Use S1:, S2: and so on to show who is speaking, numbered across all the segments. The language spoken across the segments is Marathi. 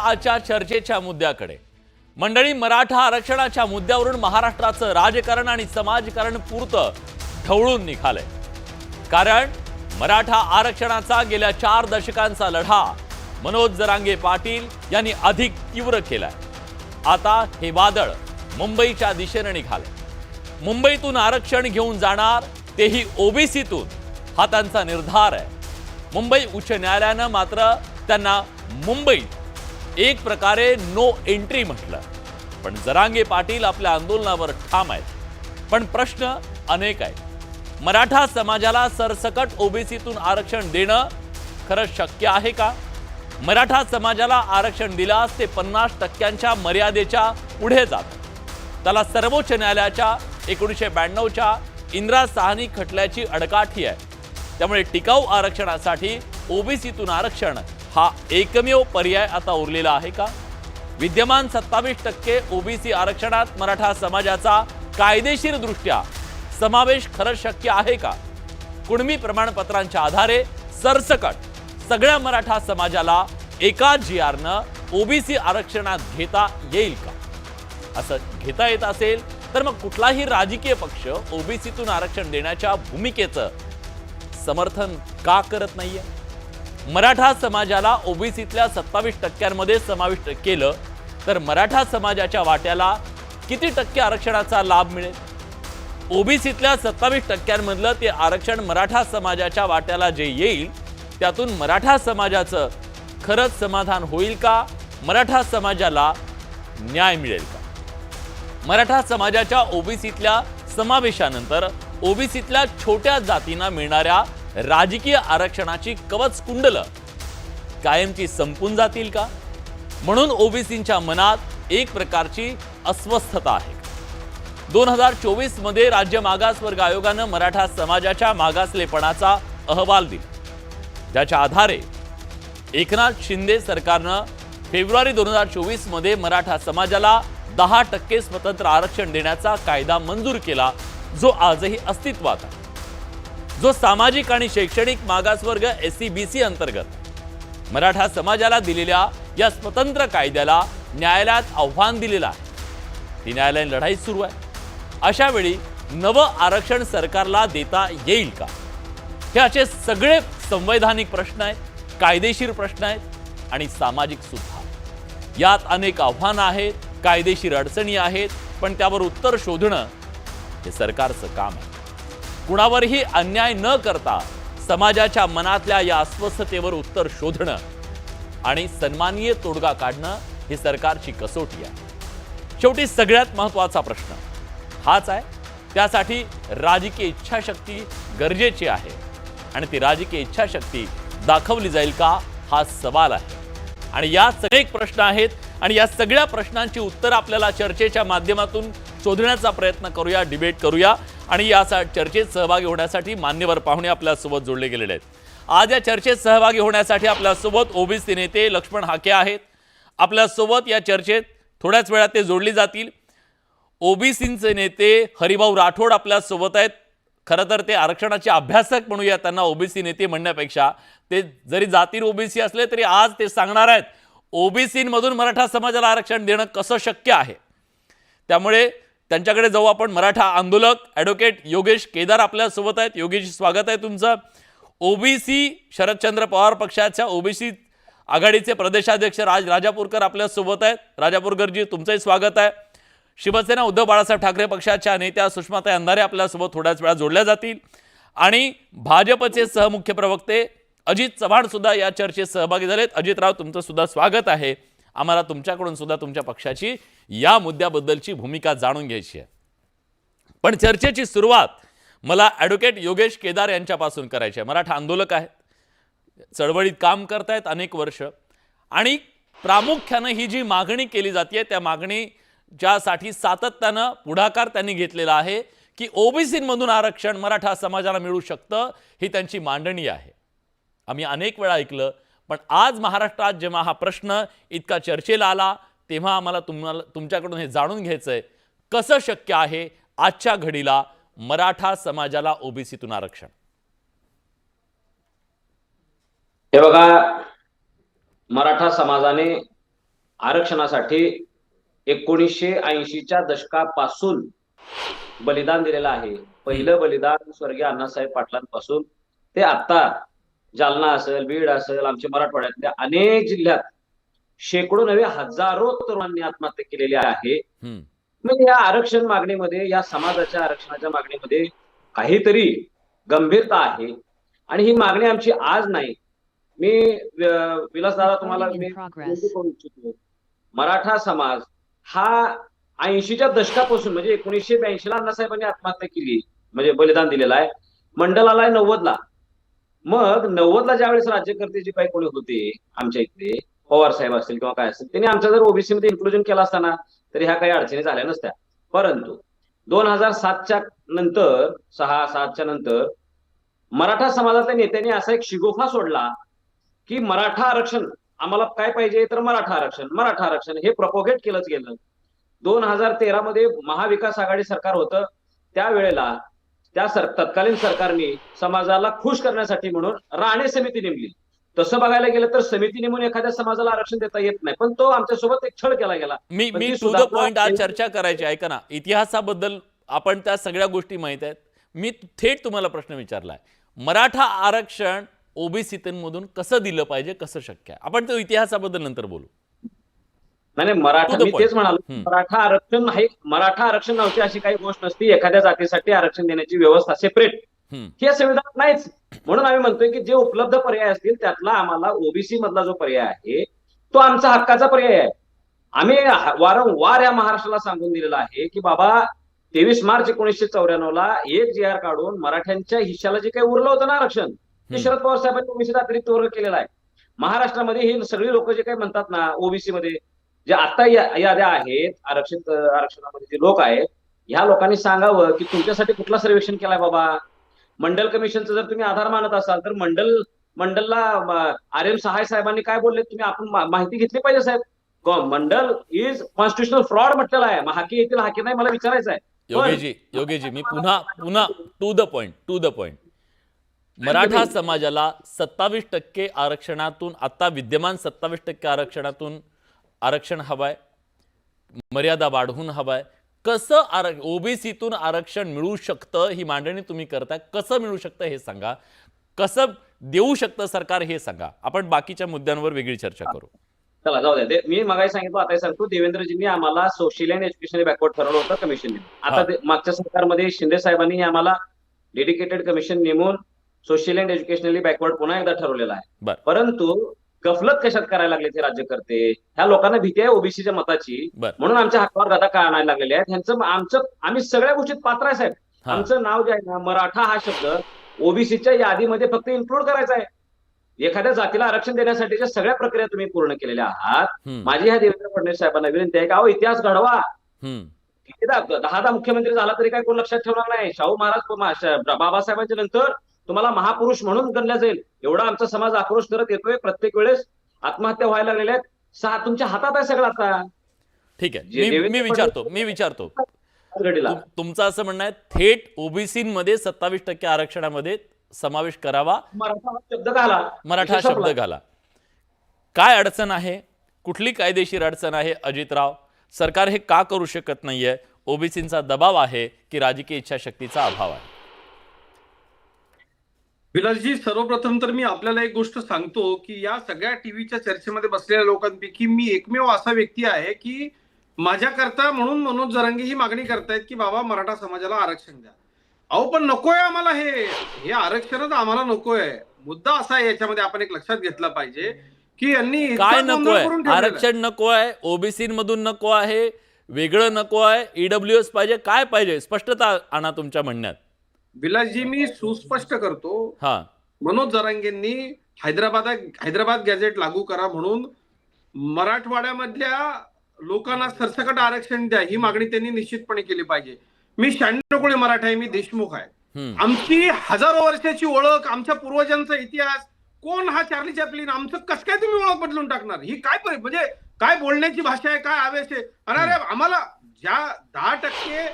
S1: आजच्या चर्चेच्या मुद्द्याकडे। मंडळी, मराठा आरक्षणाच्या मुद्द्यावरून महाराष्ट्राचं राजकारण आणि समाजकारण पुरतं ढवळून निघालंय। कारण मराठा आरक्षणाचा गेल्या 4 दशकांचा लढा मनोज जरांगे पाटील यांनी अधिक तीव्र केलाय। आता हे वादळ मुंबईच्या दिशेने निघाले। मुंबईतून आरक्षण घेऊन जाणार, तेही ओबीसीतून, हा त्यांचा निर्धार आहे। मुंबई उच्च न्यायालयानं मात्र त्यांना मुंबईत एक प्रकारे नो एंट्री म्हटलं। पण जरांगे पाटील आपल्या आंदोलनावर ठाम आहेत। पण प्रश्न अनेक आहेत। मराठा समाजाला सरसकट ओबीसीतून आरक्षण देणं खरंच शक्य आहे का? मराठा समाजाला आरक्षण दिल्यास ते 50% मर्यादेच्या पुढे जातं। त्याला सर्वोच्च न्यायालयाच्या 1992च्या इंदिरा साहनी खटल्याची अडकाठी आहे। त्यामुळे टिकाऊ आरक्षणासाठी ओबीसीतून आरक्षण हा एकमेव पर्याय आता उरलेला आहे का? विद्यमान 27% ओबीसी आरक्षणात मराठा समाजाचा कायदेशीर दृष्ट्या समावेश खरंच शक्य आहे का? कुणबी प्रमाणपत्रांच्या आधारे सरसकट सगळ्या मराठा समाजाला एका जीआरनं ओबीसी आरक्षणात घेता येईल का? असं घेता येत असेल तर मग कुठलाही राजकीय पक्ष ओबीसीतून आरक्षण देण्याच्या भूमिकेचं समर्थन का करत नाहीये? मराठा समाजाला ओबीसीतल्या 27% समाविष्ट केलं तर मराठा समाजाच्या वाट्याला किती टक्के आरक्षणाचा लाभ मिळेल? ओबीसीतल्या 27% ते आरक्षण मराठा समाजाच्या वाट्याला जे येईल त्यातून मराठा समाजाचं खरंच समाधान होईल का? मराठा समाजाला न्याय मिळेल का? मराठा समाजाच्या ओबीसीतल्या समावेशानंतर ओबीसीतल्या छोट्या जातींना मिळणाऱ्या राजकीय आरक्षणाची कवच कुंडलं कायमची संपून जातील का? म्हणून ओबीसींच्या मनात एक प्रकारची अस्वस्थता आहे। 2024 मध्ये राज्य मागासवर्ग आयोगानं मराठा समाजाच्या मागासलेपणाचा अहवाल दिला, ज्याच्या आधारे एकनाथ शिंदे सरकारनं फेब्रुवारी 2024 मध्ये मराठा समाजाला 10% स्वतंत्र आरक्षण देण्याचा कायदा मंजूर केला, जो आजही अस्तित्वात आहे। जो सामाजिक आणि शैक्षणिक मागासवर्ग SCBC अंतर्गत मराठा समाजाला दिलेल्या या स्वतंत्र कायद्याला न्यायालयात आव्हान दिलेलं आहे। ती न्यायालयीन लढाई सुरू आहे। अशा वेळी नवं आरक्षण सरकारला देता येईल का? हे असे सगळे संवैधानिक प्रश्न आहेत, कायदेशीर प्रश्न आहेत आणि सामाजिक सुद्धा। यात अनेक आव्हानं आहेत, कायदेशीर अडचणी आहेत, पण त्यावर उत्तर शोधणं हे सरकारचं काम आहे। कुणावरही अन्याय न करता समाजाच्या मनातल्या या अस्वस्थतेवर उत्तर शोधणं आणि सन्माननीय तोडगा काढणं ही सरकारची कसोटी आहे। शेवटी सगळ्यात महत्त्वाचा प्रश्न हाच आहे। त्यासाठी राजकीय इच्छाशक्ती गरजेची आहे आणि ती राजकीय इच्छाशक्ती दाखवली जाईल का, हा सवाल आहे। आणि या सगळे प्रश्न आहेत आणि या सगळ्या प्रश्नांची उत्तर आपल्याला चर्चेच्या माध्यमातून शोधण्याचा प्रयत्न करूया, डिबेट करूया। आणि या चर्चेत सहभागी होण्यासाठी मान्यवर पाहुणे आपल्यासोबत जोडले गेलेले आहेत। आज या चर्चेत सहभागी होण्यासाठी आपल्यासोबत ओबीसी नेते लक्ष्मण हाके आहेत। आपल्यासोबत या चर्चेत थोड्याच वेळात ते जोडली जातील। ओबीसीचे नेते हरिभाऊ राठोड आपल्यासोबत आहेत। खरं तर ते आरक्षणाचे अभ्यासक म्हणूया त्यांना, ओबीसी नेते म्हणण्यापेक्षा ते जरी जातीय ओबीसी असले तरी आज ते सांगणार आहेत ओबीसीमधून मराठा समाजाला आरक्षण देणं कसं शक्य आहे। त्यामुळे त्यांच्याकडे जाऊ आपण। मराठा आंदोलक ॲडव्होकेट योगेश केदार आपल्यासोबत आहेत। योगेश, स्वागत आहे तुमचं। ओबीसी शरदचंद्र पवार पक्षाच्या ओबीसी आघाडीचे प्रदेशाध्यक्ष राजापूरकर आपल्यासोबत आहेत। राजापूरकरजी, तुमचंही स्वागत आहे। शिवसेना उद्धव बाळासाहेब ठाकरे पक्षाच्या नेत्या सुषमाताई अंधारे आपल्यासोबत थोड्याच वेळात जोडल्या जातील आणि भाजपचे सहमुख्य प्रवक्ते अजित चव्हाण सुद्धा या चर्चेत सहभागी झालेत। अजितराव, तुमचं सुद्धा स्वागत आहे। आम्हाला तुमच्याकडून सुद्धा तुमच्या पक्षाची या मुद्द्याबद्दलची भूमिका जाणून घ्यायची आहे। पण चर्चेची सुरुवात मला ॲडव्होकेट योगेश केदार यांच्यापासून करायची आहे। मराठा आंदोलक आहेत, चळवळीत काम करतायत अनेक वर्ष आणि प्रामुख्याने ही जी मागणी केली जाते त्या मागणी ज्यासाठी सातत्यानं पुढाकार त्यांनी घेतलेला आहे की ओबीसीमधून आरक्षण मराठा समाजाला मिळू शकतं, ही त्यांची मांडणी आहे। आम्ही अनेक वेळा ऐकलं, पण आज महाराष्ट्रात जेव्हा हा प्रश्न इतका चर्चेला आला तेव्हा आम्हाला तुमच्याकडून हे जाणून घ्यायचंय, कसं शक्य आहे आजच्या घडीला मराठा समाजाला ओबीसीतून आरक्षण?
S2: हे बघा, मराठा समाजाने आरक्षणासाठी 1980च्या दशकापासून बलिदान दिलेलं आहे. पहिलं बलिदान स्वर्गीय अण्णासाहेब पाटलांपासून ते आता जालना असेल, बीड असेल, आमच्या मराठवाड्यातल्या अनेक जिल्ह्यात शेकडो नव्हे हजारो तरुणांनी आत्महत्या केलेली आहे. म्हणजे या आरक्षण मागणीमध्ये, या समाजाच्या आरक्षणाच्या मागणीमध्ये काहीतरी गंभीरता आहे आणि ही मागणी आमची आज नाही. मी विलासदादा तुम्हाला मी करू इच्छितो, मराठा समाज हा 80च्या दशकापासून म्हणजे 1982ला अण्णासाहेबांनी आत्महत्या केली, म्हणजे बलिदान दिलेलं आहे. मंडल आलाय 90ला. मग 90ला ज्यावेळेस राज्यकर्ते जे काही कोणी होते आमच्या इथले, पवार साहेब असतील किंवा काय असतील, त्यांनी आमच्या जर ओबीसी मध्ये इन्क्लुजन केलं असताना तरी ह्या काही अडचणी झाल्या नसत्या. परंतु 2007च्या नंतर, 6-7च्या नंतर मराठा समाजातल्या नेत्यांनी असा एक शिगोफा सोडला की मराठा आरक्षण आम्हाला काय पाहिजे, तर मराठा आरक्षण, मराठा आरक्षण हे प्रपोगेट केलंच गेलं. 2013 मध्ये महाविकास आघाडी सरकार होतं. त्यावेळेला त्या तत्कालीन सरकारने समाजाला खुश करण्यासाठी म्हणून राणे समिती नेमली. तसं बघायला गेलं तर समिती नेमून एखाद्या समाजाला आरक्षण देता येत नाही, पण तो आमच्यासोबत एक छळ केला गेला.
S1: मी टू द पॉइंट आज चर्चा करायची. ऐका ना, इतिहासाबद्दल आपण त्या सगळ्या गोष्टी माहित आहेत. मी थेट तुम्हाला प्रश्न विचारलाय, मराठा आरक्षण ओबीसीतून कसं दिलं पाहिजे, कसं शक्य आहे? आपण तो इतिहासाबद्दल नंतर बोलू.
S2: नाही, मराठा, मी तेच म्हणालो, मराठा आरक्षण नाही, मराठा आरक्षण नव्हते अशी काही गोष्ट नसती. एखाद्या जातीसाठी आरक्षण देण्याची व्यवस्था सेपरेट हे संविधानात नाहीच. म्हणून आम्ही म्हणतोय की जे उपलब्ध पर्याय असतील त्यातला आम्हाला ओबीसी मधला जो पर्याय आहे तो आमचा हक्काचा पर्याय आहे. आम्ही वारंवार या महाराष्ट्राला सांगून दिलेलं आहे की बाबा 23 मार्च 1994ला एक GR काढून मराठ्यांच्या हिश्श्याला जे काही उरलं होतं ना आरक्षण, ते शरद पवार साहेबांनी ओबीसीचा अतिरिक्त वर्ग केलेला आहे. महाराष्ट्रामध्ये ही सगळी लोक जे काही म्हणतात ना ओबीसी मध्ये जे आता याद्या आहेत, आरक्षणामध्ये जे लोक आहेत, ह्या लोकांनी सांगावं की तुमच्यासाठी कुठला सर्वेक्षण केलाय बाबा. मंडल कमिशनचं जर तुम्ही आधार मानत असाल तर मंडलला RM सहाय साहेबांनी काय बोलले तुम्ही आपण माहिती घेतली पाहिजे साहेब. मंडल इज कॉन्स्टिट्युशनल फ्रॉड म्हटलेला आहे. हाकी येतील हाकी नाही मला विचारायचं आहे.
S1: योगेजी मी पुन्हा टू द पॉइंट. मराठा समाजाला 27% आरक्षणातून, आता विद्यमान 27% आरक्षणातून आरक्षण हवंय, मर्यादा वाढवून हवंय. कसं ओबीसीतून आरक्षण मिळू शकतं ही मांडणी तुम्ही करताय, कसं मिळू शकतं हे सांगा, कसं देऊ शकतं सरकार हे सांगा. आपण बाकीच्या मुद्द्यांवर वेगळी चर्चा करू.
S2: चला जाऊ द्या. मी मगाही सांगितलं, आता सांगतो, देवेंद्रजींनी आम्हाला सोशल अँड एज्युकेशनली बॅकवर्ड ठरवलं होतं कमिशनने. आता मागच्या सरकारमध्ये शिंदे साहेबांनी आम्हाला डेडिकेटेड कमिशन नेमून सोशल अँड एज्युकेशनली बॅकवर्ड पुन्हा एकदा ठरवलेला आहे. परंतु गफलत कशात करायला लागले ते राज्यकर्ते, ह्या लोकांना भीती आहे ओबीसीच्या मताची, म्हणून आमच्या हक्कावर गदा का आणायला लागलेले आहेत. आम्ही सगळ्या गोष्टीत पात्र आहे साहेब. आमचं नाव जे आहे ना, मराठा हा शब्द ओबीसीच्या यादीमध्ये फक्त इन्क्लूड करायचा आहे. एखाद्या जातीला आरक्षण देण्यासाठीच्या सगळ्या प्रक्रिया तुम्ही पूर्ण केलेल्या आहात. माझी ह्या देवेंद्र फडणवीस साहेबांना विनंती आहे की अहो इतिहास घडवा. 10 मुख्यमंत्री झाला तरी काय कोण लक्षात ठेवणार नाही. शाहू महाराज बाबासाहेबांच्या नंतर तुम्हाला महापुरुष म्हणून गणल्या जाईल. एवढा आमचा समाज आक्रोश करत येतोय. प्रत्येक वेळेस आत्महत्या व्हायला लागलेल्या आहेत. तुमच्या हातात आहे सगळं आता.
S1: ठीक आहे, मी विचारतो तुमचं असं म्हणणं आहे थेट ओबीसीमध्ये 27% आरक्षणामध्ये समावेश करावा, मराठा शब्द घाला. काय अडचण आहे, कुठली कायदेशीर अडचण आहे अजितराव? सरकार हे का करू शकत नाहीये? ओबीसींचा दबाव आहे की राजकीय इच्छाशक्तीचा अभाव आहे?
S3: विलासजी, सर्वप्रथम तर मी आपल्याला एक गोष्ट सांगतो की या सगळ्या टीव्हीच्या चर्चेमध्ये बसलेल्या लोकांपैकी मी एकमेव असा व्यक्ती आहे की माझ्याकरता म्हणून मनोज जरांगे ही मागणी करतायत की बाबा मराठा समाजाला आरक्षण द्या. अहो पण नकोय आम्हाला, हे आरक्षणच आम्हाला नकोय. मुद्दा असा आहे, याच्यामध्ये आपण एक लक्षात घेतला पाहिजे की यांनी
S1: काय नकोय? आरक्षण नकोय, ओबीसी मधून नको आहे, वेगळं नको आहे, ईडब्ल्यूएस पाहिजे, काय पाहिजे? स्पष्टता आणा तुमच्या म्हणण्यात.
S3: विलासजी, मी सुस्पष्ट करतो, मनोज जरांगेंनी हैदराबाद गॅझेट लागू करा म्हणून मराठवाड्यामधल्या लोकांना सरसकट आरक्षण द्या ही मागणी त्यांनी निश्चितपणे केली पाहिजे. मी 96 कोळी मराठा आहे, मी देशमुख आहे. आमची हजारो वर्षाची ओळख, आमच्या पूर्वजांचा इतिहास, कोण हा चार्ली चॅपलिन, आमचं कसं काय तुम्ही ओळख बदलून टाकणार? ही काय म्हणजे काय बोलण्याची भाषा आहे, काय आवेश आहे? अरे आम्हाला ज्या 10%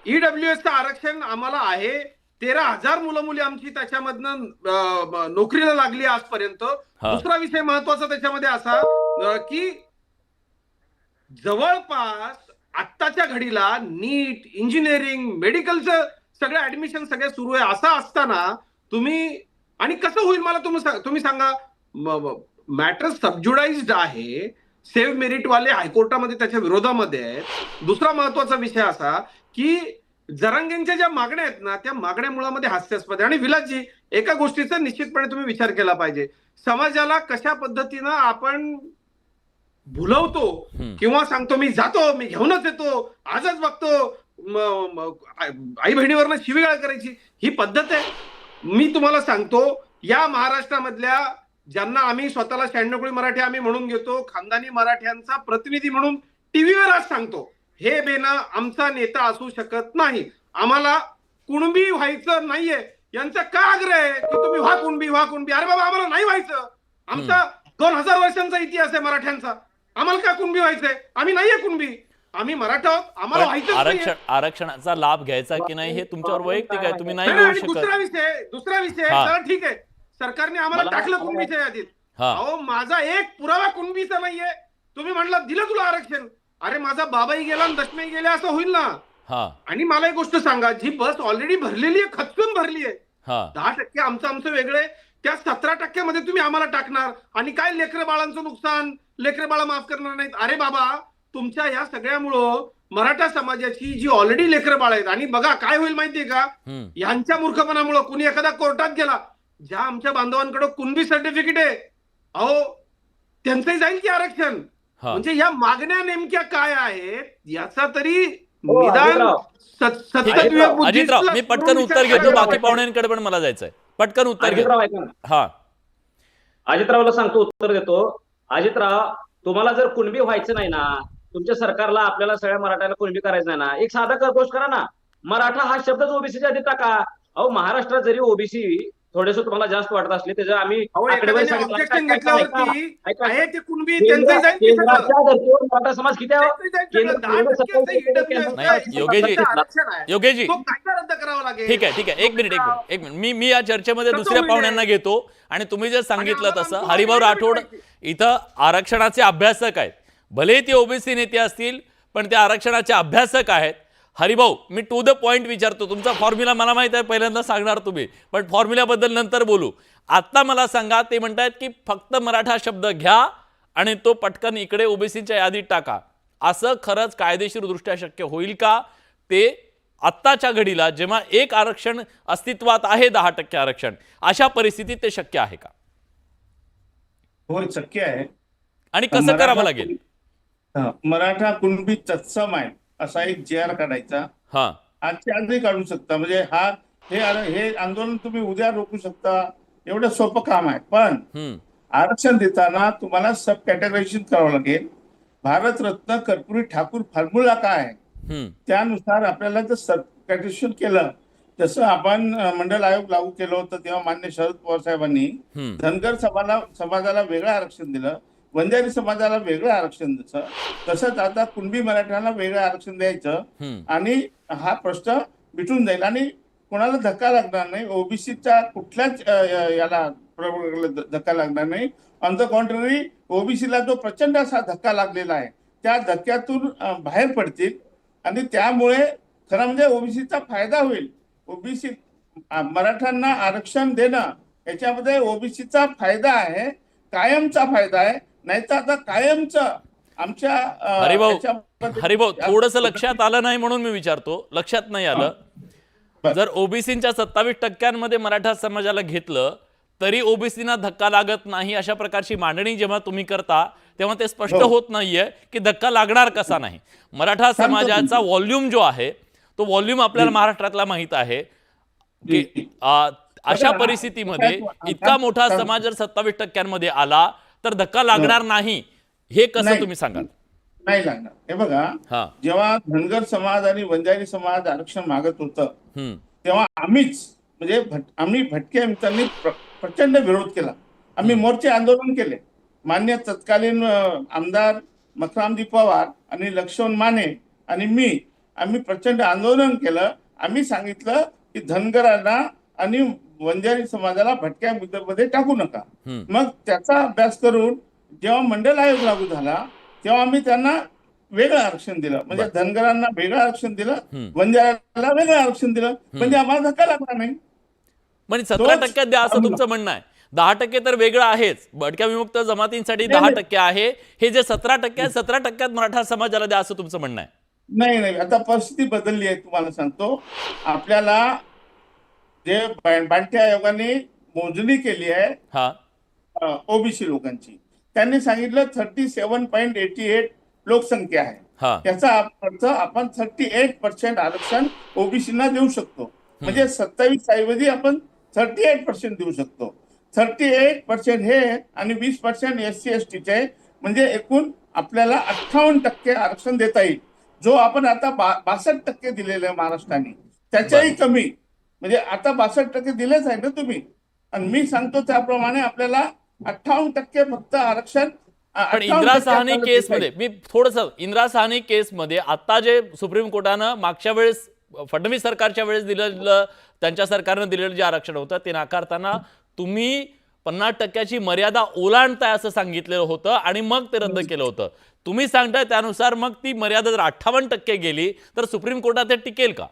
S3: ईडब्ल्यूएसचं आरक्षण आम्हाला आहे, 13,000 मुलं मुली आमची त्याच्यामधनं नोकरीला लागली आजपर्यंत. दुसरा विषय महत्वाचा त्याच्यामध्ये असा की जवळपास आत्ताच्या घडीला नीट, इंजिनिअरिंग, मेडिकलचं सगळं ऍडमिशन सगळे सुरू आहे. असं असताना तुम्ही, आणि कसं होईल मला तुम्ही सांगा. मॅटर सबज्युडाइज्ड आहे. सेव्ह मेरिट वाले हायकोर्टामध्ये त्याच्या विरोधामध्ये आहेत. दुसरा महत्वाचा विषय असा की जरांगेंच्या ज्या मागण्या आहेत ना, त्या मागण्या मुळामध्ये हास्यास्पद आहे. आणि विलासजी, एका गोष्टीचा निश्चितपणे तुम्ही विचार केला पाहिजे. समाजाला कशा पद्धतीनं आपण भुलवतो किंवा सांगतो मी जातो, मी घेऊनच येतो, आजच बघतो, आई बहिणीवरनं शिवीगाळ करायची ही पद्धत आहे. मी तुम्हाला सांगतो, या महाराष्ट्रामधल्या ज्यांना आम्ही स्वतःला 96 मराठी आम्ही म्हणून घेतो, खानदानी मराठ्यांचा प्रतिनिधी म्हणून टीव्हीवर आज सांगतो, हे बेना आमचा नेता असू शकत नाही. आम्हाला कुणबी व्हायचं नाहीये. यांचा का आग्रह आहे की तुम्ही व्हा कुणबी, व्हा कुणबी? अरे बाबा, आम्हाला नाही व्हायचं. आमचा 2000 वर्षांचा इतिहास आहे मराठ्यांचा. आम्हाला का कुणबी व्हायचंय? आम्ही नाहीये कुणबी, आम्ही मराठा आहोत. आम्हाला व्हायचं
S1: आरक्षणाचा लाभ घ्यायचा की नाही हे तुमच्यावर वैयक्तिक आहे, तुम्ही नाही
S3: नाही.
S1: घेऊ शकत.
S3: दुसरा विषय चला ठीक आहे, सरकारने आम्हाला टाकलं कुणबीच्या यादीत. अहो, माझा एक पुरावा कुणबीचा नाहीये. तुम्ही म्हणलं दिलं तुला आरक्षण. अरे माझा बाबाही गेला आणि दशमी गेले, असं होईल ना. आणि मला एक गोष्ट सांगा, जी बस ऑलरेडी भरलेली आहे, खचकून भरली आहे. 10% आमचं वेगळे, त्या 17% तुम्ही आम्हाला टाकणार आणि काय लेकरं बाळांचं नुकसान, लेकरं बाळा माफ करणार नाहीत. अरे बाबा, तुमच्या या सगळ्यामुळं मराठा समाजाची जी ऑलरेडी लेकरं बाळ आहेत, आणि बघा काय होईल माहितीये का, यांच्या मूर्खपणामुळं कुणी एखादा कोर्टात गेला, ज्या आमच्या बांधवांकडे कुणबी सर्टिफिकेट आहे, अहो त्यांचंही जाईल की आरक्षण. म्हणजे या मागण्या नेमक्या काय आहेत याचा तरी निदान
S1: अजितराव, मी पटकन उत्तर घेतो, बाकी पाहुण्यांकडे पण मला जायचंय. पटकन उत्तर घेतो.
S2: अजितरावला सांगतो, उत्तर देतो. अजितराव, तुम्हाला जर कुणबी व्हायचं नाही ना, तुमच्या सरकारला आपल्याला सगळ्या मराठ्याला कुणबी करायचं नाही ना, एक साधा कर्पोश करा ना. मराठा हा शब्दच ओबीसीच्या आधी टाका. अहो, महाराष्ट्रात जरी ओबीसी थोडेसे तुम्हाला जास्त वाटत असले, त्याच्या आम्ही मराठा समाज किती
S1: योगेशजी, ठीक आहे, एक मिनिट. मी या चर्चेमध्ये दुसऱ्या पाहुण्यांना घेतो. आणि तुम्ही जर सांगितलं तसं, हरिभाऊ राठोड इथं आरक्षणाचे अभ्यासक आहेत. भले ते ओबीसी नेते असतील, पण ते आरक्षणाचे अभ्यासक आहेत. हरिभाऊ, मी टू द पॉइंट विचारतो. तुमचा फॉर्म्युला मला माहित आहे, पहिल्यांदा सांगणार तुम्ही, पण फॉर्म्युल्याबद्दल नंतर बोलू. आता मला सांगा, ते म्हणतात की फक्त मराठा शब्द घ्या आणि तो पटकन इकडे ओबीसीच्या यादीत टाका. असं खरंच कायदेशीर दृष्ट्या शक्य होईल का? ते आत्ताच्या घडीला जेव्हा एक आरक्षण अस्तित्वात आहे, 10% आरक्षण, अशा परिस्थितीत ते शक्य आहे का?
S4: होय, शक्य आहे. आणि
S1: कसं करावं लागेल?
S4: मराठा कुणबी तत्सम आहे असा एक JR काढायचा. आजच्या आजही काढू शकता. म्हणजे हे आंदोलन तुम्ही उद्या रोखू शकता. एवढं सोपं काम आहे. पण आरक्षण देताना तुम्हाला सब कॅटेगरायझेशन करावं लागेल. भारतरत्न कर्पूरी ठाकूर फॉर्म्युला काय आहे, त्यानुसार आपल्याला जर सब कॅटेगरायझेशन केलं, जसं आपण मंडल आयोग लागू केलं होतं तेव्हा मान्य शरद पवार साहेबांनी धनगर समाजाला वेगळं आरक्षण दिलं, वंजारी समाजाला वेगळं आरक्षण द्यायचं, तसंच आता कुणबी मराठ्यांना वेगळं आरक्षण द्यायचं आणि हा प्रश्न मिटून जाईल आणि कोणाला धक्का लागणार नाही. ओबीसीच्या कुठल्याच याला धक्का लागणार नाही. ऑन द कॉन्ट्ररी, ओबीसीला जो प्रचंड असा धक्का लागलेला आहे, त्या धक्क्यातून बाहेर पडतील आणि त्यामुळे खरं म्हणजे ओबीसीचा फायदा होईल. ओबीसी मराठ्यांना आरक्षण देणं याच्यामध्ये ओबीसीचा फायदा आहे, कायमचा फायदा आहे. नाही तर आता कायमचं आमच्या
S1: हरिभाऊ थोडंसं लक्षात आलं नाही म्हणून मी विचारतो. लक्षात नाही आलं, जर ओबीसीच्या 27% मराठा समाजाला घेतलं तरी ओबीसीना धक्का लागत नाही, अशा प्रकारची मांडणी जेव्हा तुम्ही करता तेव्हा ते स्पष्ट होत नाहीये की धक्का लागणार कसा नाही. मराठा समाजाचा व्हॉल्यूम जो आहे तो व्हॉल्यूम आपल्याला महाराष्ट्रातला माहित आहे की अशा परिस्थितीमध्ये इतका मोठा समाज जर 27% आला तर धक्का लागणार नाही, हे कसं तुम्ही सांगाल?
S4: नाही लागणार. हे बघा, जेव्हा धनगर समाज आणि वंजारी समाज आरक्षण मागत होतं तेव्हा आम्ही भटके मित्रांनी प्रचंड विरोध केला. आम्ही मोर्चे आंदोलन केले. मान्य तत्कालीन आमदार मखरामजी पवार आणि लक्ष्मण माने आणि आम्ही प्रचंड आंदोलन केलं. आम्ही सांगितलं की धनगरांना आणि वंजारी समाजाला भटक्या मध्ये टाकू नका. मग त्याचा अभ्यास करून जेव्हा मंडल आयोग लागू झाला तेव्हा आम्ही त्यांना वेगळं आरक्षण दिलं, म्हणजे धनगरांना वेगळं आरक्षण दिलं, बंजाराला वेगळं आरक्षण दिलं, म्हणजे आम्हाला धक्का लागला नाही.
S1: म्हणजे 17% द्या असं तुमचं म्हणणं आहे. 10% तर वेगळं आहेच, भटक्या विमुक्त जमातींसाठी 10% आहे. हे जे 17% आहे, 17% मराठा समाजाला द्या असं तुमचं म्हणणं आहे.
S4: नाही नाही, आता परिस्थिती बदलली आहे. तुम्हाला सांगतो, आपल्याला जे बांटी आयोगाने मोजणी केली आहे ओबीसी लोकांची, त्यांनी सांगितलं 37.88 लोकसंख्या आहे. त्याचा अर्थ आपण 38% आरक्षण ओबीसीना देऊ शकतो. म्हणजे 27 ऐवजी आपण 38% देऊ शकतो. 38% हे आणि 20% SC STचे, म्हणजे एकूण आपल्याला 58% आरक्षण देता येईल. जो आपण आता 62% दिलेलं आहे महाराष्ट्राने, त्याच्याही कमी. म्हणजे आता 62% दिलेच आहे ना तुम्ही, आणि मी सांगतो त्याप्रमाणे आपल्याला 58% फक्त आरक्षण.
S1: पण इंदिरा साहनी केसमध्ये मी थोडंसं, इंदिरा साहनी केसमध्ये आता जे सुप्रीम कोर्टानं मागच्या वेळेस फडणवीस सरकारच्या वेळेस दिलेलं, त्यांच्या सरकारनं दिलेलं जे आरक्षण होतं ते नाकारताना तुम्ही 50% मर्यादा ओलांडताय असं सांगितलेलं होतं आणि मग ते रद्द केलं होतं. तुम्ही सांगताय त्यानुसार मग ती मर्यादा जर 58% गेली तर सुप्रीम कोर्टात ते टिकेल का?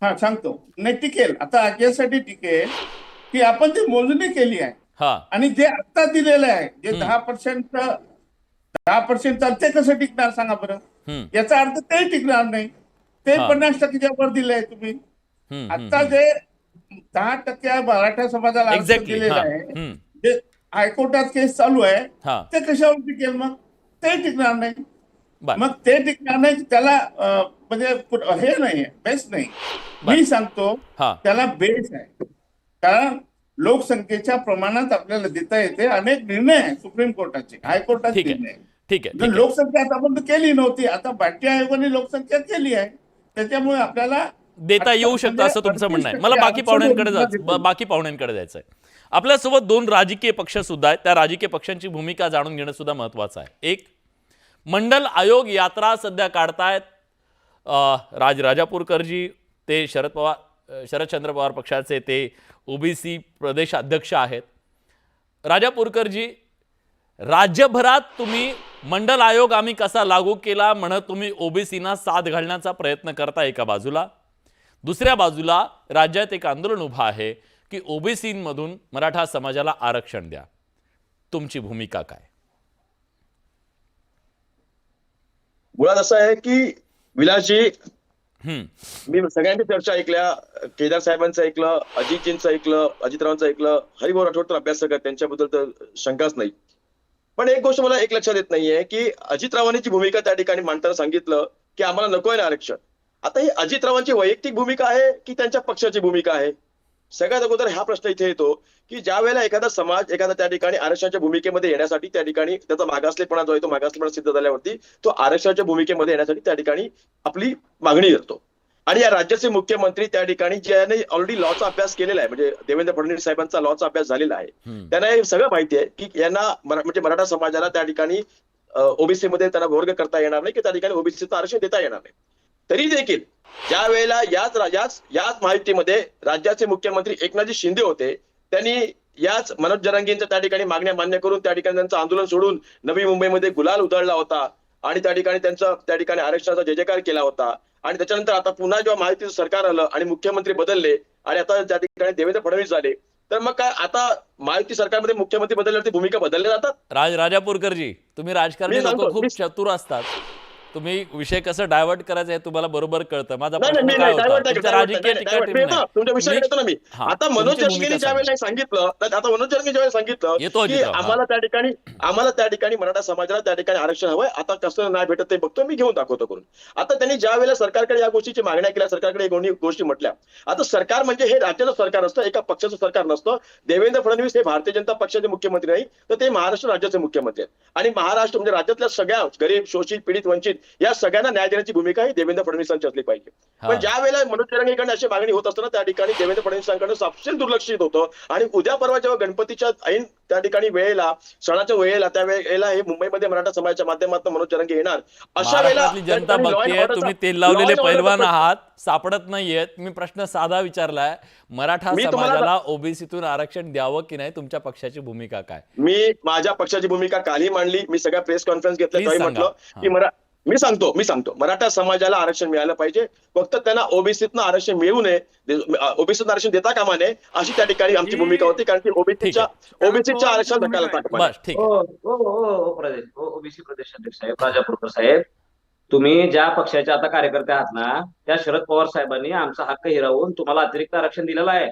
S4: हा सांगतो, नाही टिकेल. आता यासाठी टिकेल की आपण ती मोजणी केली आहे, आणि जे आता दिलेलं आहे जे 10% ते कसं टिकणार सांगा बरं. याचा अर्थ ते टिकणार नाही. ते 50%च्या वर दिलंय तुम्ही. आता जे 10% मराठा समाजाला आरक्षण दिलेलं आहे, जे हायकोर्टात केस चालू आहे, ते कशावर टिकेल? मग ते टिकणार नाही. मग ते टिकणार नाही, त्याला म्हणजे हे नाही, बेस नाही. मी सांगतो त्याला बेस आहे, कारण लोकसंख्येच्या प्रमाणात आपल्याला देता येते. अनेक निर्णय आहे सुप्रीम कोर्टाचे, हायकोर्टाचे निर्णय.
S1: ठीक आहे.
S4: लोकसंख्या आतापर्यंत केली नव्हती, आता बाटी आयोगाने लोकसंख्या केली आहे, त्याच्यामुळे आपल्याला
S1: देता येऊ शकतं असं तुमचं म्हणणं आहे. मला बाकी पाहुण्यांकडे जायचंय. आपल्यासोबत 2 राजकीय पक्ष सुद्धा आहेत. त्या राजकीय पक्षांची भूमिका जाणून घेणं सुद्धा महत्वाचं आहे. एक, मंडल यात्रा सध्या काढतायत राजापूरकरजी, ते शरदचंद्र पवार पक्षाचे ते ओबीसी प्रदेश अध्यक्ष आहेत. राजापूरकरजी, राज्यभरात तुम्ही मंडल आयोग आम्ही कसा लागू केला म्हणत तुम्ही ओबीसीना साथ घालण्याचा प्रयत्न करता एका बाजूला, दुसऱ्या बाजूला राज्यात एक आंदोलन उभा आहे की ओबीसीमधून मराठा समाजाला आरक्षण द्या. तुमची भूमिका काय?
S5: मुळात असं आहे की विलासजी, मी सगळ्यांची चर्चा ऐकल्या, केदार साहेबांचं ऐकलं, अजितजींचं ऐकलं, अजितरावांचं ऐकलं, हरिभाऊ राठोड तर अभ्यासक आहेत, त्यांच्याबद्दल तर शंकाच नाही. पण एक गोष्ट मला एक लक्षात येत नाहीये की अजितरावांनी जी भूमिका त्या ठिकाणी मांडताना सांगितलं की आम्हाला नको आहे ना आरक्षण. आता ही अजितरावांची वैयक्तिक भूमिका आहे की त्यांच्या पक्षाची भूमिका आहे? सगळ्यात अगोदर हा प्रश्न इथे येतो की ज्या वेळेला एखादा समाज एखादा त्या ठिकाणी आरक्षणाच्या भूमिकेमध्ये येण्यासाठी त्या ठिकाणी त्याचा मागासलेपणा जो आहे तो मागासलेपणा सिद्ध झाल्यावरती तो आरक्षणाच्या भूमिकेमध्ये येण्यासाठी त्या ठिकाणी आपली मागणी करतो. आणि या राज्याचे मुख्यमंत्री त्या ठिकाणी ज्याने ऑलरेडी लॉचा अभ्यास केलेला आहे, म्हणजे देवेंद्र फडणवीस साहेबांचा लॉचा अभ्यास झालेला आहे, त्यांना हे सगळं माहिती आहे की यांना म्हणजे मराठा समाजाला त्या ठिकाणी ओबीसी मध्ये त्यांना वर्ग करता येणार नाही, की त्या ठिकाणी ओबीसीचं आरक्षण देता येणार नाही. तरी देखील ज्या वेळेला याच माहितीमध्ये राज्याचे मुख्यमंत्री एकनाथजी शिंदे होते, त्यांनी याच मनोज जरांगेंच्या त्या ठिकाणी मागण्या मान्य करून त्या ठिकाणी त्यांचं आंदोलन सोडून नवी मुंबईमध्ये गुलाल उधळला होता आणि त्या ठिकाणी त्यांचा त्या ठिकाणी आरक्षणाचा जय जयकार केला होता. आणि त्याच्यानंतर आता पुन्हा जेव्हा महायुतीचं सरकार आलं आणि मुख्यमंत्री बदलले आणि आता त्या ठिकाणी देवेंद्र फडणवीस झाले, तर मग काय आता महायुती सरकारमध्ये मुख्यमंत्री बदलल्यावरती भूमिका बदलल्या जातात?
S1: राजापूरकरजी, तुम्ही राजकारणी लोक खूप चतुर असतात. तुम्ही विषय कसं डायव्हर्ट करायचं हे तुम्हाला बरोबर कळतं. माझा प्रश्न काय होता, राजकीय
S5: तुमच्या विषयाकडे येतो ना मी. आता मनोज जरांगेंनी ज्या वेळेला सांगितलं, आता मनोज जरांगे ज्यावेळेला सांगितलं की आम्हाला त्या ठिकाणी मराठा समाजाला त्या ठिकाणी आरक्षण हवंय, आता कसं नाही भेटत ते बघतो, मी घेऊन दाखवतो करून. आता त्यांनी ज्या वेळेला सरकारकडे या गोष्टीची मागण्या केल्या, सरकारकडे दोन्ही गोष्टी म्हटल्या. आता सरकार म्हणजे हे राज्याचं सरकार असतं, एका पक्षाचं सरकार नसतं. देवेंद्र फडणवीस हे भारतीय जनता पक्षाचे मुख्यमंत्री नाही, तर ते महाराष्ट्र राज्याचे मुख्यमंत्री आहेत. आणि महाराष्ट्र म्हणजे राज्यातल्या सगळ्या गरीब, शोषित, पीडित, वंचित या सगळ्यांना न्याय देण्याची भूमिका ही देवेंद्र फडणवीसांची असली पाहिजे. पण ज्या वेळेला मनोज जरांगेकडे अशी मागणी होत असताना त्या ठिकाणी देवेंद्र फडणवीसांकडे सापशील दुर्लक्षित होतं. आणि उद्या परवा जेव्हा गणपतीच्या ऐन त्या ठिकाणी वेळेला, सणाच्या वेळेला, त्या वेळेला हे मुंबईमध्ये मराठा समाजाच्या माध्यमातून मनोज जरांगे येणार, अशा वेळेला
S1: जनता बघतीये, तुम्ही तेल लावलेले पैलवान आहात, सापडत नाहीयेत. मी प्रश्न साधा विचारलाय, मराठा समाजाला ओबीसीतून आरक्षण द्यावं की नाही, तुमच्या पक्षाची भूमिका काय?
S5: मी माझ्या पक्षाची भूमिका कालही मांडली, मी सगळ्या प्रेस कॉन्फरन्स घेतल्या, म्हटलं की मी सांगतो मराठा समाजाला आरक्षण मिळालं पाहिजे, फक्त त्यांना ओबीसीतनं आरक्षण मिळू नये, ओबीसीतनं आरक्षण देता कामा नये अशी त्या ठिकाणी आमची भूमिका होती, कारण की ओबीसीच्या आरक्षण धक्का लागतात.
S2: ओबीसी प्रदेशाध्यक्ष साहेब राजापूरकर साहेब, तुम्ही ज्या पक्षाचे आता कार्यकर्ते आहात ना, त्या शरद पवार साहेबांनी आमचा हक्क हिरावून तुम्हाला अतिरिक्त आरक्षण दिलेलं आहे.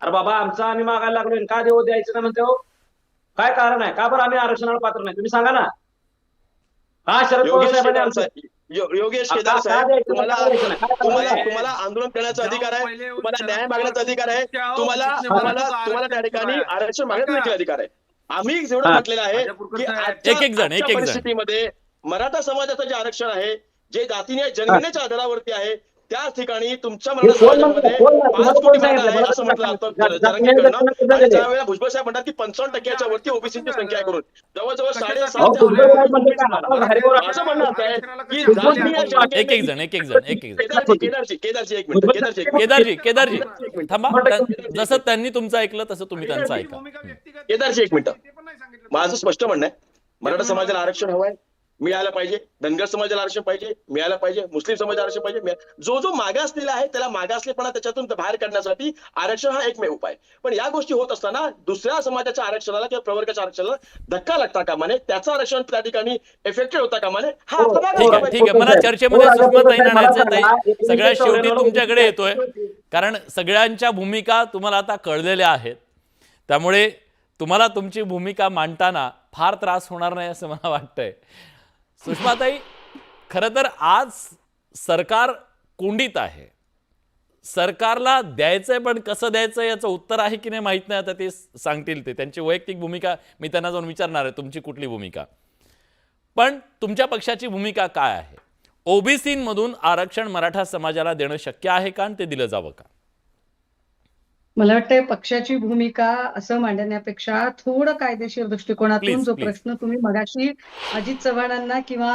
S2: अरे बाबा, आमचं आम्ही मागायला लागलो, का देऊ द्यायचं ना म्हणते हो? काय कारण आहे? का बरं आम्ही आरक्षणाला पात्र नाही? तुम्ही सांगा ना. हा शरद पवार साहेबांनी
S5: योगेश केदार साहेब, तुम्हाला आंदोलन करण्याचा अधिकार आहे, तुम्हाला न्याय मागण्याचा अधिकार आहे, तुम्हाला त्या ठिकाणी आरक्षण मागण्याचा अधिकार आहे. आम्ही जेवढं म्हटलेलं आहे की आजच्या परिस्थितीमध्ये मराठा समाजाचं जे आरक्षण आहे, जे जातीने जनगणनेच्या आधारावरती आहे, त्या ठिकाणी तुमच्या मराठा समाजामध्ये 5 कोटी मराठा आहे असं म्हटलं जातं जरांगेकडनं. आणि त्यावेळेला भुजबळ साहेब म्हणतात की 55%च्या वरती ओबीसीची संख्या आहे करून जवळजवळ 7.5 असं म्हणणं आहे की
S1: केदारजी थांबा, जसं त्यांनी तुमचं ऐकलं तसं तुम्ही त्यांचं ऐका.
S5: केदारजी एक मिनिट, माझं स्पष्ट म्हणणं आहे, मराठा समाजाला आरक्षण हवंय, मिळालं पाहिजे. धनगर समाजाला आरक्षण पाहिजे, मिळालं पाहिजे. मुस्लिम समाजाला आरक्षण पाहिजे. जो मागासलेला आहे त्याला मागासलेपणा त्याच्यातून बाहेर काढण्यासाठी आरक्षण हा एकमेव उपाय. पण या गोष्टी होत असताना दुसऱ्या समाजाच्या आरक्षणाला किंवा प्रवर्गाच्या आरक्षणाला धक्का लागता कामा नये, त्याचं आरक्षण त्या ठिकाणी इफेक्टेड होता कामा नये.
S1: ठीक आहे, मला चर्चेमध्ये सुषमाताई आणायचं, सगळ्यात शेवटी तुमच्याकडे येतोय, कारण सगळ्यांच्या भूमिका तुम्हाला आता कळलेल्या आहेत, त्यामुळे तुम्हाला तुमची भूमिका मांडताना फार त्रास होणार नाही असं मला वाटतंय. सुषमाताई, खरं तर आज सरकार कोंडीत आहे, सरकारला द्यायचंय, पण कसं द्यायचं याचं उत्तर आहे की नाही माहित नाही, आता ते सांगतील, ते त्यांची वैयक्तिक भूमिका मी त्यांना जाऊन विचारणार आहे, तुमची कुठली भूमिका. पण तुमच्या पक्षाची भूमिका काय आहे? ओबीसीमधून आरक्षण मराठा समाजाला देणं शक्य आहे का, आणि ते दिलं जावं का?
S6: मला वाटतंय पक्षाची भूमिका असं मांडण्यापेक्षा थोडं कायदेशीर दृष्टिकोनातून जो प्रश्न तुम्ही मगाशी अजित चव्हाणांना किंवा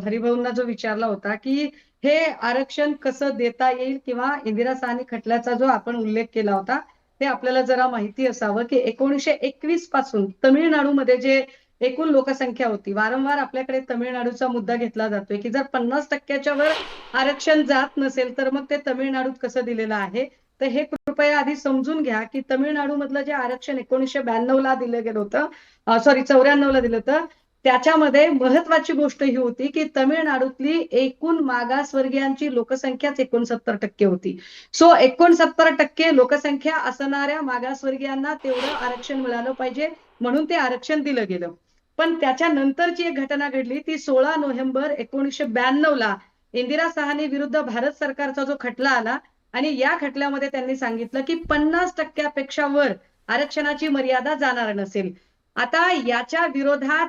S6: हरिभाऊंना जो विचारला होता की हे आरक्षण कसं देता येईल, किंवा इंदिरा साहनी खटल्याचा जो आपण उल्लेख केला होता, ते आपल्याला जरा माहिती असावं की 1921 पासून तमिळनाडूमध्ये जे एकूण लोकसंख्या होती, वारंवार आपल्याकडे तमिळनाडूचा मुद्दा घेतला जातोय की जर 50%च्या वर आरक्षण जात नसेल तर मग ते तमिळनाडूत कसं दिलेलं आहे. तर हे कृपया आधी समजून घ्या की तमिळनाडू मधलं जे आरक्षण 1992 ला दिलं गेलं होतं, 94 ला दिलं होतं, त्याच्यामध्ये महत्वाची गोष्ट ही होती की तमिळनाडूतली एकूण मागासवर्गीयांची लोकसंख्याच 69% होती. सो 69% लोकसंख्या असणाऱ्या मागासवर्गीयांना तेवढं आरक्षण मिळालं पाहिजे, म्हणून ते आरक्षण दिलं गेलं. पण त्याच्यानंतरची एक घटना घडली, ती 16 नोव्हेंबर 1992 ला इंदिरा साहनी विरुद्ध भारत सरकारचा जो खटला आला, आणि या खटल्यामध्ये त्यांनी सांगितलं की 50%पेक्षा वर आरक्षणाची मर्यादा जाणार नसेल. आता याच्या विरोधात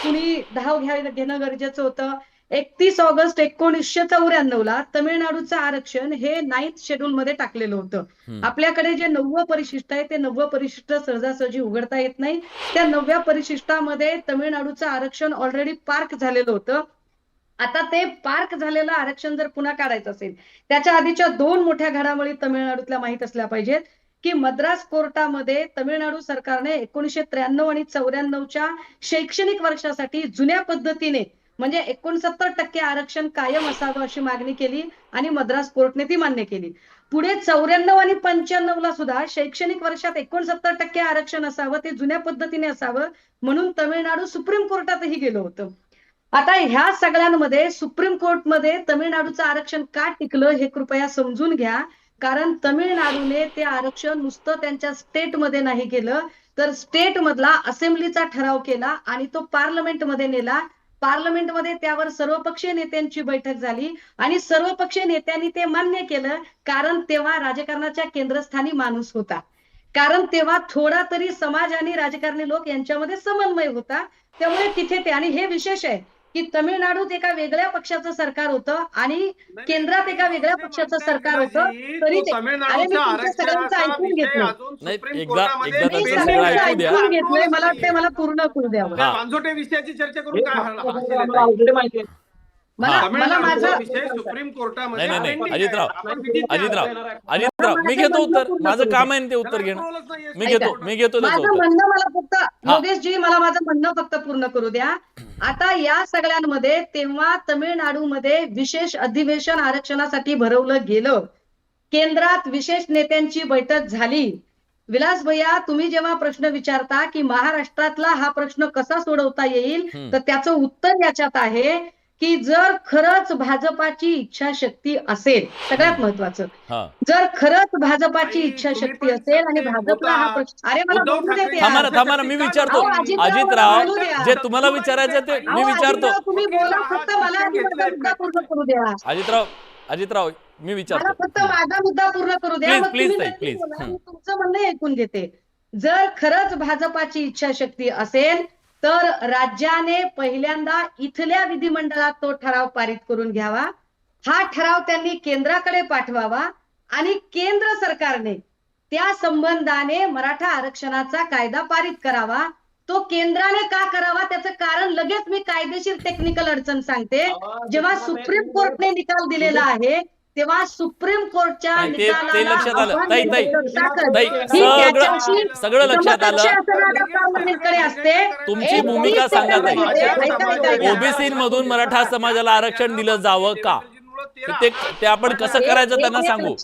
S6: कुणी धाव घेणं गरजेचं होतं. 31 ऑगस्ट 1994 ला तमिळनाडूचं आरक्षण हे 9th शेड्यूल मध्ये टाकलेलं होतं. आपल्याकडे जे 9व परिशिष्ट आहे ते 9व परिशिष्ट सहजासहजी उघडता येत नाही. त्या 9व्या परिशिष्टामध्ये तमिळनाडूचं आरक्षण ऑलरेडी पार्क झालेलं होतं. आता ते पार्क झालेलं आरक्षण जर पुन्हा काढायचं असेल, त्याच्या आधीच्या 2 मोठ्या घडामोडी तमिळनाडूतल्या माहित असल्या पाहिजेत की मद्रास कोर्टामध्ये तमिळनाडू सरकारने 1993 आणि 94च्या शैक्षणिक वर्षासाठी जुन्या पद्धतीने म्हणजे 69% आरक्षण कायम असावं अशी मागणी केली आणि मद्रास कोर्टने ती मान्य केली. पुढे 94 आणि 95 ला सुद्धा शैक्षणिक वर्षात 69% आरक्षण असावं, ते जुन्या पद्धतीने असावं म्हणून तमिळनाडू सुप्रीम कोर्टातही गेलं होतं. आता ह्या सगळ्यांमध्ये सुप्रीम कोर्टमध्ये तमिळनाडूचं आरक्षण का टिकलं हे कृपया समजून घ्या, कारण तमिळनाडूने ते आरक्षण नुसतं त्यांच्या स्टेटमध्ये नाही केलं, तर स्टेट मधला असेंब्लीचा ठराव केला आणि तो पार्लमेंटमध्ये नेला. पार्लमेंटमध्ये त्यावर सर्वपक्षीय नेत्यांची बैठक झाली आणि सर्वपक्षीय नेत्यांनी ते मान्य केलं, कारण तेव्हा राजकारणाच्या केंद्रस्थानी माणूस होता, कारण तेव्हा थोडा तरी समाज आणि राजकारणी लोक यांच्यामध्ये समन्वय होता. त्यामुळे तिथे ते, आणि हे विशेष आहे की तमिळनाडूत एका वेगळ्या पक्षाचं सरकार होतं आणि केंद्रात एका वेगळ्या पक्षाचं सरकार होतं, तरी सगळ्यांचं ऐकून घेतलं. मला वाटतं मला पूर्ण करू द्यावं.
S3: विषयाची चर्चा करून काय
S6: मला माझं
S3: विषय सुप्रीम कोर्टामध्ये
S1: नाही
S3: pending आहे.
S1: अजितराव
S3: आपण विधीज्ञ आहोत.
S1: अजितराव मी घेतो उत्तर, माझं काम आहे ते उत्तर घेणं. मी घेतो त्याचं
S6: माझं
S1: उत्तर.
S6: म्हणणं मला फक्त योगेशजी मला माझं म्हणणं फक्त पूर्ण करू द्या. आता या सगळ्यांमध्ये तेव्हा तमिळनाडूमध्ये विशेष अधिवेशन आरक्षणासाठी भरवलं गेलं, केंद्रात विशेष नेत्यांची बैठक झाली. विलास भैया, तुम्ही जेव्हा प्रश्न विचारता की महाराष्ट्रातला हा प्रश्न कसा सोडवता येईल, तर त्याचं उत्तर याच्यात आहे की जर खरंच भाजपाची इच्छाशक्ती असेल, सगळ्यात महत्वाचं, जर खरंच भाजपाची इच्छाशक्ती असेल आणि भाजपला हा प्रश्न, अरे मला बोलू देते
S1: थांबा ना, मी विचारतो अजितराव, जे तुम्हाला विचारायचं ते मी विचारतो.
S6: तुम्ही बोला, फक्त मला मुद्दा पूर्ण करू द्या.
S1: अजितराव मी विचारतो,
S6: मला फक्त माझा मुद्दा पूर्ण करू द्या. मग
S1: प्लीज
S6: तुम्ही
S1: प्लीज.
S6: मी तुमचं म्हणणं ऐकून घेते. जर खरंच भाजपाची इच्छाशक्ती असेल तर राज्याने पहिल्यांदा इथल्या विधिमंडळात तो ठराव पारित करून घ्यावा. हा ठराव त्यांनी केंद्राकडे पाठवावा आणि केंद्र सरकारने त्या संबंधाने मराठा आरक्षणाचा कायदा पारित करावा. तो केंद्राने का करावा त्याचं कारण लगेच मी कायदेशीर टेक्निकल अडचण सांगते. जेव्हा सुप्रीम कोर्टने निकाल दिलेला आहे तेव्हा सुप्रीम कोर्टच्या
S1: ते लक्षात आलं. सगळं लक्षात आलं.
S6: असते.
S1: तुमची भूमिका सांगा ताई. ओबीसी मधून मराठा समाजाला आरक्षण दिलं जावं का, ते आपण कसं करायचं त्यांना सांगू.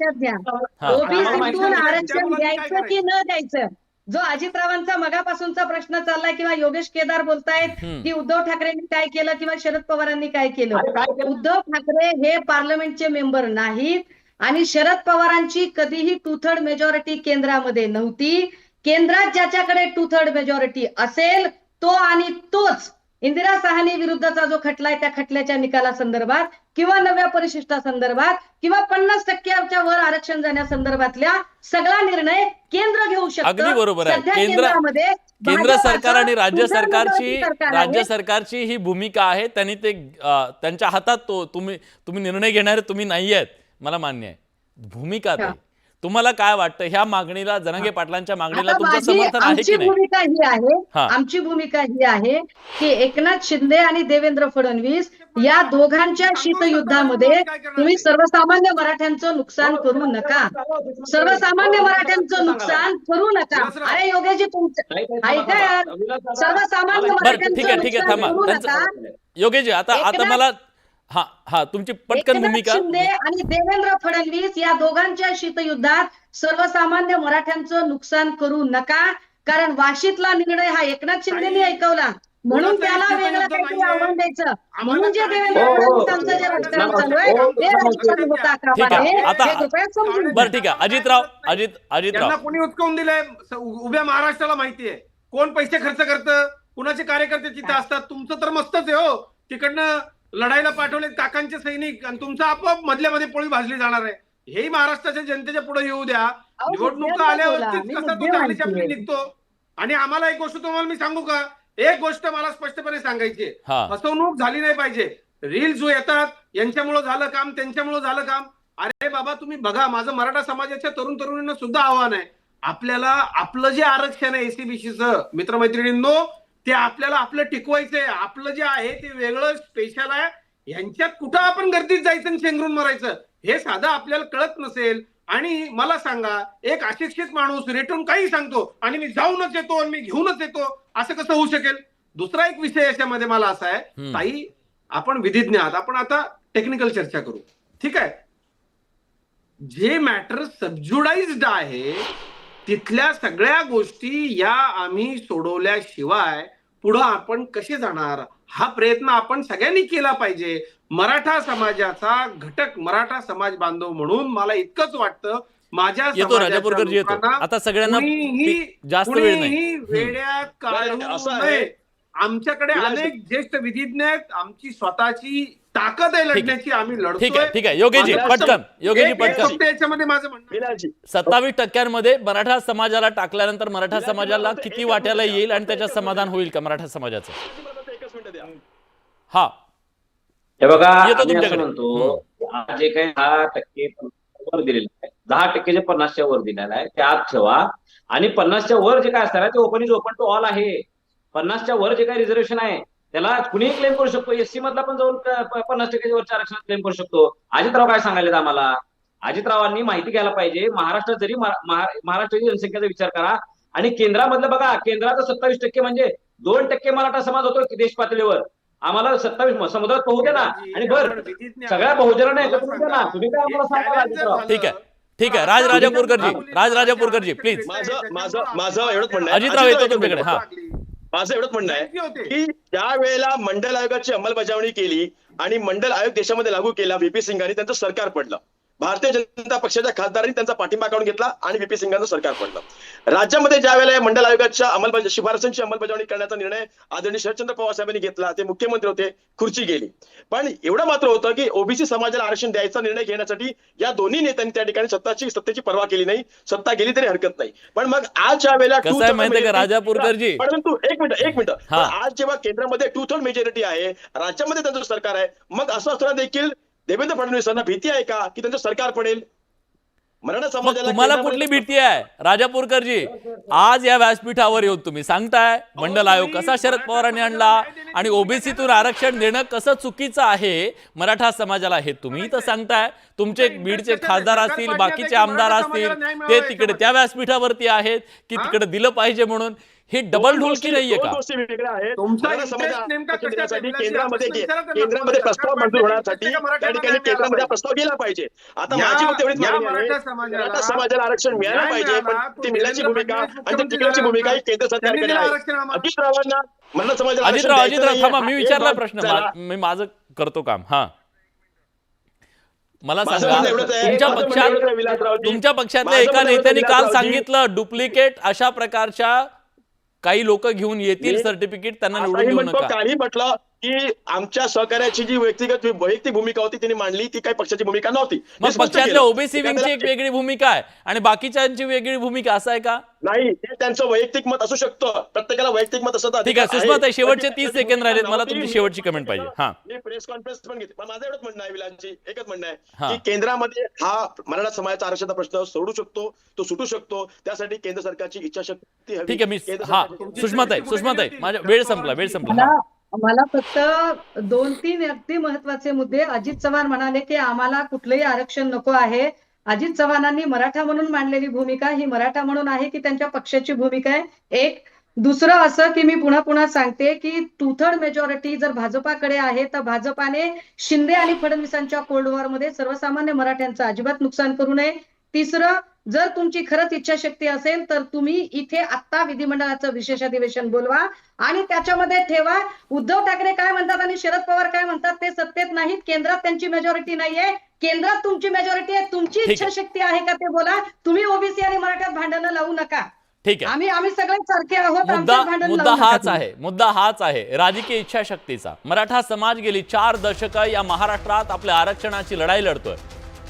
S6: ओबीसीतून आरक्षण द्यायचं की न द्यायचं, जो अजितरावांचा मगापासूनचा प्रश्न चाललाय किंवा योगेश केदार बोलतायत की उद्धव ठाकरेंनी काय केलं किंवा शरद पवारांनी काय केलं. उद्धव ठाकरे हे पार्लमेंटचे मेंबर नाहीत आणि शरद पवारांची कधीही 2/3 मेजॉरिटी केंद्रामध्ये नव्हती. केंद्रात ज्याच्याकडे 2/3 मेजॉरिटी असेल तो आणि तोच इंदिरा साहनी विरुद्धचा जो खटला आहे त्या खटल्याच्या निकालासंदर्भात किंवा 9व्या परिशिष्टासंदर्भात किंवा 50% वर आरक्षण जाण्यासंदर्भातल्या सगळा निर्णय केंद्र घेऊ शकतं.
S1: अगदी बरोबर आहे. केंद्र सरकार आणि राज्य सरकारची ही भूमिका आहे. त्यांनी ते त्यांच्या हातात तो तुम्ही निर्णय घेणारे तुम्ही नाही आहेत, मला मान्य आहे. भूमिका ते तुम्हाला काय वाटतं ह्या मागणीला, जरांगे पाटलांच्या मागणीला तुमचं समर्थन आहे की नाही?
S6: आमची भूमिका ही आहे की एकनाथ शिंदे आणि देवेंद्र फडणवीस या दोघांच्या शीतयुद्धामध्ये तुम्ही सर्वसामान्य मराठ्यांचं नुकसान करू नका. सर्वसामान्य मराठ्यांचं नुकसान करू नका. अरे योगेशजी तुमचं ऐका, सर्वसामान्य मराठ्यांचं नुकसान करू नका.
S1: योगेशजी आता मला तुमची पटकन भूमिका.
S6: शिंदे आणि देवेंद्र फडणवीस या दोघांच्या शीतयुद्धात सर्वसामान्य मराठ्यांचं नुकसान करू नका. कारण वाशीतला निर्णय हा एकनाथ शिंदेनी ऐकवला म्हणून त्याला वेगळं काहीतरी आव्हान द्यायचं, म्हणून जे देवेंद्र फडणवीसांचं जे राजकारण चालू आहे ते राजकारण होता का?
S1: बरं ठीक आहे. अजितराव
S3: कोणी उचकवून दिलंय उभ्या महाराष्ट्राला माहितीये कोण पैसे खर्च करतं, कुणाचे कार्यकर्ते तिथे असतात. तुमचं तर मस्तच आहे हो, तिकडनं लढाईला पाठवले काकांचे सैनिक आणि तुमचं आपोआप मधल्या मध्ये पोळी भाजली जाणार आहे. हेही महाराष्ट्राच्या जनतेच्या पुढे येऊ द्या. निवडणुका आल्यावरतीच कसा तो चांगली निघतो. आणि आम्हाला एक गोष्ट तुम्हाला मी सांगू का, एक गोष्ट मला स्पष्टपणे सांगायची आहे, फसवणूक झाली नाही पाहिजे. रील जो येतात यांच्यामुळे झालं काम, त्यांच्यामुळे झालं काम. अरे बाबा तुम्ही बघा, माझं मराठा समाजाच्या तरुण तरुणींना सुद्धा आव्हान आहे, आपल्याला आपलं जे आरक्षण आहे एसीबीसीचं मित्रमैत्रिणींनो, ते आपल्याला आपलं टिकवायचंय. आपलं जे आहे ते वेगळं स्पेशल आहे. यांच्यात कुठं आपण गर्दीत जायचं आणि शेंगरून मरायचं हे साधं आपल्याला कळत नसेल. आणि मला सांगा, एक अशिक्षित माणूस रेटून काही सांगतो आणि मी जाऊनच येतो आणि मी घेऊनच येतो, असं कसं होऊ शकेल? दुसरा एक विषय याच्यामध्ये मला असा आहे, ताई आपण विधिज्ञ आहात, आपण आता टेक्निकल चर्चा करू, ठीक आहे. जे मॅटर सबज्युडाइज्ड आहे तिथल्या सगळ्या गोष्टी या आम्ही सोडवल्याशिवाय पुढं आपण कसे जाणार, हा प्रयत्न आपण सगळ्यांनी केला पाहिजे. मराठा समाजाचा घटक, मराठा समाज बांधव म्हणून मला इतकंच वाटतं, माझ्या
S1: आता सगळ्यांना जास्त वेळ नाही,
S3: वेड्यात काढू नये. आमच्याकडे अनेक ज्येष्ठ विधिज्ञ आहेत, आमची स्वतःची ताकद आहे लढण्याची, आम्ही लढतोय.
S1: ठीक आहे योगेशजी पटकन.
S3: याच्यामध्ये माझं म्हणणं
S1: 27% मराठा समाजाला टाकल्यानंतर मराठा समाजाला किती वाट्याला येईल आणि त्याच्यात समाधान होईल का मराठा समाजाचं?
S2: हे बघा, म्हणतो जे काही 10% वर दिलेलं आहे, 10% जे 50च्या वर दिलेलं आहे ते आत ठेवा. आणि 50च्या वर जे काय असणार आहे ते open is open to all आहे. 50च्या वर जे काही रिझर्वेशन आहे त्याला कुणीही क्लेम करू शकतो. एससी मधला पण जाऊन 50% वरच्या आरक्षण क्लेम करू शकतो. अजितराव काय सांगायला आम्हाला? अजितरावांनी माहिती घ्यायला पाहिजे. महाराष्ट्रात जरी महाराष्ट्राची जनसंख्येचा विचार करा आणि केंद्रामधलं बघा, केंद्राचं 27% म्हणजे 2% मराठा समाज होतो देश पातळीवर. आम्हाला 27 समुद्रात पोहू दे ना आणि सगळ्या बहुजनांना एकत्र करू दे ना. तुम्ही काय आम्हाला सांगा?
S1: ठीक आहे राजराजापूरकरजी प्लीज.
S5: माझं एवढंच म्हणणं आहे,
S1: अजितराव येतो तुमच्याकडे. हा,
S5: माझं एवढंच म्हणणं आहे की ज्या वेळेला मंडल आयोगाची अंमलबजावणी केली आणि मंडल आयोग देशामध्ये लागू केला, व्हीपी सिंगांनी त्यांचं सरकार पडलं. भारतीय जनता पक्षाच्या खासदारांनी त्यांचा पाठिंबा काढून घेतला आणि व्हीपी सिंगांचं सरकार पडलं. राज्यामध्ये ज्या वेळेला मंडल आयोगाच्या शिफारसांची अंमलबजावणी करण्याचा निर्णय आदरणीय शरदचंद्र पवार साहेबांनी घेतला, ते मुख्यमंत्री होते, खुर्ची गेली. पण एवढं मात्र होतं की ओबीसी समाजाला आरक्षण द्यायचा निर्णय घेण्यासाठी या दोन्ही नेत्यांनी त्या ठिकाणी सत्तेची पर्वा केली नाही. सत्ता गेली तरी हरकत नाही. पण मग आज ज्या वेळेला
S1: राजापूरकरजी,
S5: परंतु एक मिनिट आज जेव्हा केंद्रामध्ये 2/3 मेजॉरिटी आहे, राज्यामध्ये त्यांचं सरकार आहे, मग असं असताना देखील देवेंद्र फडणवीसांना भीती आहे का की त्यांचं सरकार पडेल? मराठा समाजाला
S1: तुम्हाला कुठली भीती आहे राजापूरकरजी? आज या व्यासपीठावर येऊन तुम्ही सांगताय मंडल आयोग कसा शरद पवारांनी आणला आणि ओबीसीतून आरक्षण देणं कसं चुकीचं आहे मराठा समाजाला, हे तुम्ही तर सांगताय. तुमचे बीडचे खासदार असतील, बाकीचे आमदार असतील, ते तिकडे त्या व्यासपीठावरती आहेत की तिकडे दिलं पाहिजे म्हणून. ही डबल ढोलकी नाहीये का?
S5: केंद्रामध्ये प्रस्ताव मंजूर होण्यासाठी त्या ठिकाणी केंद्रामध्ये प्रस्ताव गेला पाहिजे. आता माझी मत एवढीच मराठा समाजाला आरक्षण मिळायला पाहिजे, पण ती मिळण्याची भूमिका आणि तिकडची भूमिका ही केंद्र सरकारकडे आहे. अजितरावांना मराठा समाजाला
S1: अजितराव थांबा, मी विचारला प्रश्न, मी माझं करतो काम. हा, मला सांगा, तुमच्या पक्षातल्या एका नेत्याने काल सांगितलं डुप्लिकेट अशा प्रकारच्या काही लोक घेऊन येतील सर्टिफिकेट, त्यांना निवडून देऊ नका.
S5: काही म्हटलं की आमच्या सहकार्याची जी वैयक्तिक भूमिका होती तिने मांडली, ती काही पक्षाची भूमिका नव्हती.
S1: मग पक्षातल्या ओबीसी विंगची एक वेगळी भूमिका आहे आणि बाकीच्यांची वेगळी भूमिका, असं आहे का?
S5: नाही, ते त्यांचं वैयक्तिक मत असू शकतं. प्रत्येकाला वैयक्तिक मत असतं.
S1: ठीक आहे सुषमाताई, शेवटचे 30 सेकंद राहिलेत, मला तुमची शेवटची कमेंट पाहिजे. हा,
S5: मी प्रेस कॉन्फरन्स पण घेते, पण माझं एवढंच म्हणणं आहे, विलासजी एकच म्हणणं आहे की केंद्रामध्ये हा मराठा समाजाचा आरक्षणाचा प्रश्न सोडू शकतो, तो सुटू शकतो. त्यासाठी केंद्र सरकारची इच्छाशक्ती हवी.
S1: ठीक आहे. मी सुषमाताई माझा वेळ संपला.
S6: मला फक्त 2-3 अगदी महत्वाचे मुद्दे. अजित चव्हाण म्हणाले की आम्हाला कुठलंही आरक्षण नको आहे. अजित चव्हाणांनी मराठा म्हणून मांडलेली भूमिका ही मराठा म्हणून आहे की त्यांच्या पक्षाची भूमिका आहे? एक. दुसरं असं की मी पुन्हा सांगते की 2/3 मेजॉरिटी जर भाजपाकडे आहे तर भाजपाने शिंदे आणि फडणवीसांच्या कोल्ड वॉर मध्ये सर्वसामान्य मराठ्यांचं अजिबात नुकसान करू नये. तिसरं, जर तुमची खरंच इच्छाशक्ती असेल तर तुम्ही इथे आत्ता विधिमंडळाचं विशेष अधिवेशन बोलवा आणि त्याच्यामध्ये ठेवा. उद्धव ठाकरे काय म्हणतात आणि शरद पवार काय म्हणतात ते सत्तेत नाहीत. केंद्रात त्यांची मेजॉरिटी नाहीये, केंद्रात तुमची मेजॉरिटी आहे. तुमची इच्छाशक्ती आहे का ते बोला. तुम्ही ओबीसी आणि मराठ्यात भांडणं लावू नका.
S1: ठीक आहे,
S6: आम्ही सगळे सारखे आहोत.
S1: मुद्दा हाच आहे राजकीय इच्छाशक्तीचा. मराठा समाज गेली 4 दशकं या महाराष्ट्रात आपल्या आरक्षणाची लढाई लढतोय,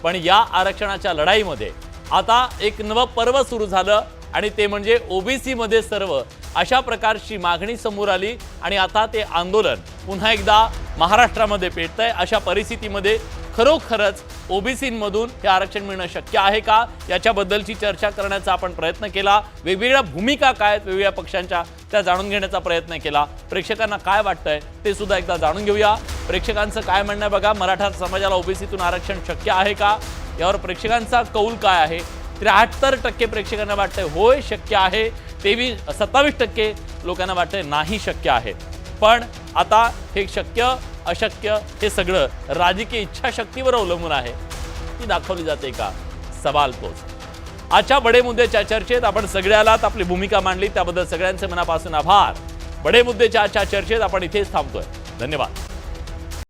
S1: पण या आरक्षणाच्या लढाईमध्ये आता एक नवं पर्व सुरू झालं आणि ते म्हणजे ओबीसी मध्ये सर्व अशा प्रकारची मागणी समोर आली आणि आता ते आंदोलन पुन्हा एकदा महाराष्ट्रामध्ये पेटतंय. अशा परिस्थितीमध्ये खरोखरच ओबीसींमधून हे आरक्षण मिळणं शक्य आहे का, याच्याबद्दलची चर्चा करण्याचा आपण प्रयत्न केला. वेगवेगळ्या भूमिका काय आहेत वेगवेगळ्या पक्षांच्या त्या जाणून घेण्याचा प्रयत्न केला. प्रेक्षकांना काय वाटतंय ते सुद्धा एकदा जाणून घेऊया. प्रेक्षकांचं काय म्हणणं आहे बघा, मराठा समाजाला ओबीसीतून आरक्षण शक्य आहे का, यावर प्रेक्षकांचा कौल काय आहे. 73% प्रेक्षकांना वाटतंय होय शक्य आहे, 27% लोकांना वाटतंय नाही शक्य आहे. पण आता हे शक्य अशक्य हे सगळं राजकीय इच्छाशक्तीवर अवलंबून आहे. ती दाखवली जाते का, सवाल तोच. आजच्या बडे मुद्द्याच्या चर्चेत आपण सगळ्यालाच आपली भूमिका मांडली, त्याबद्दल सगळ्यांचे मनापासून आभार. बडे मुद्द्याच्या आजच्या चर्चेत आपण इथेच थांबतोय. धन्यवाद.